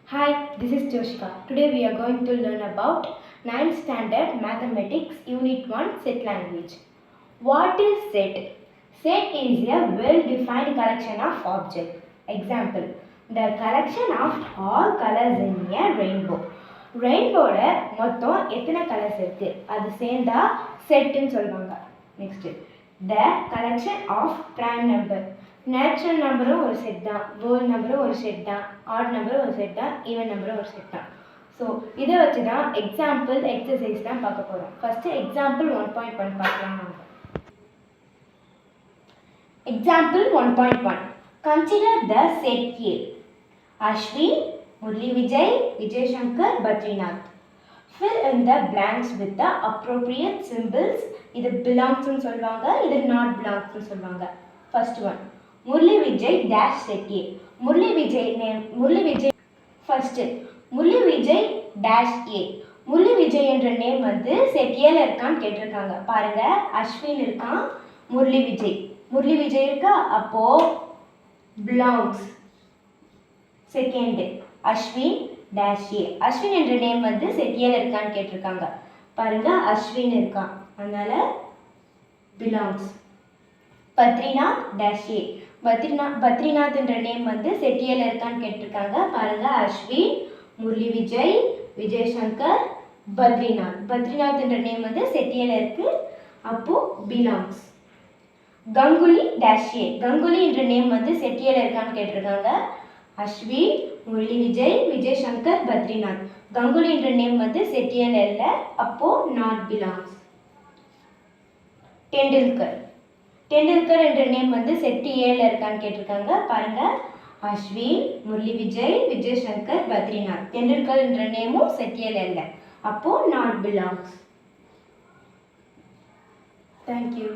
Hi, this is Joshika. Today we are going to learn about 9th Standard Mathematics Unit 1 Set Language. What is set? Set is a well-defined collection of objects. Example, the collection of all colors in a rainbow. ரெயின்போட மொத்தம் எத்தனை colours இருக்கு அது சேர்ந்தா செட்டுன்னு சொல்லுவாங்க. Next the collection of prime number. Natural நம்பரும் ஒரு set தான், ஹோல் நம்பரும் ஒரு செட் தான், ஆட் நம்பரும் ஒரு செட் தான், ஈவன் நம்பரும் ஒரு செட் தான். ஸோ இதை வச்சு தான் எக்ஸாம்பிள் எக்ஸசைஸ் தான் பார்க்க போகிறோம். ஃபஸ்ட்டு எக்ஸாம்பிள் 1.1 பார்க்கலாம். Example 1.1. Consider the set A. Ashwin, Murli Vijay, Vijay Shankar, Badrinath. Fill in the blanks with the appropriate symbols. இது belongs னு சொல்வாங்க, இது not belongs னு சொல்வாங்க. First one. Murli Vijay dash set A. Murli Vijay first. Murli Vijay dash A. Murli Vijay என்ற name வந்து set ஏல இருக்கான்னு கேட்டிருக்காங்க. பாருங்க, அஸ்வின் இருக்கான், முரளி விஜய் இருக்கா, அப்போ belongs. செகண்ட் அஸ்வின் டேஷ் ஏ. அஸ்வின் என்ற நேம் வந்து செட் ஏல இருக்கான்னு கேட்டிருக்காங்க. பாருங்க, அஸ்வின் இருக்கான், அதனால belongs. பத்ரிநாத் டேஷ் ஏ. பத்ரிநாத் என்ற நேம் வந்து செட் ஏல இருக்கான்னு கேட்டிருக்காங்க. பாருங்க, அஸ்வின், முரளி விஜய், விஜய் சங்கர், பத்ரிநாத் என்ற நேம் வந்து செட் ஏல இருக்கு, அப்போ belongs. கங்குலி டேஷ் ஏ. கங்குலி என்ற நேம் வந்து செட் ஏல இருக்கான்னு கேட்டிருக்காங்க. அஸ்வின், முரளி விஜய், விஜய் சங்கர், பத்ரிநாத். கங்குலி என்ற நேம் வந்து செட் ஏல இல்லை, அப்போ not belongs. டெண்டுல்கர் என்ற நேம் வந்து செட் ஏல இருக்கான்னு கேட்டிருக்காங்க. பாருங்க, அஸ்வின், முரளி விஜய், விஜய் சங்கர், பத்ரிநாத். டெண்டுல்கர் என்ற நேமும் செட் ஏல இல்லை, அப்போ not belongs. Thank you.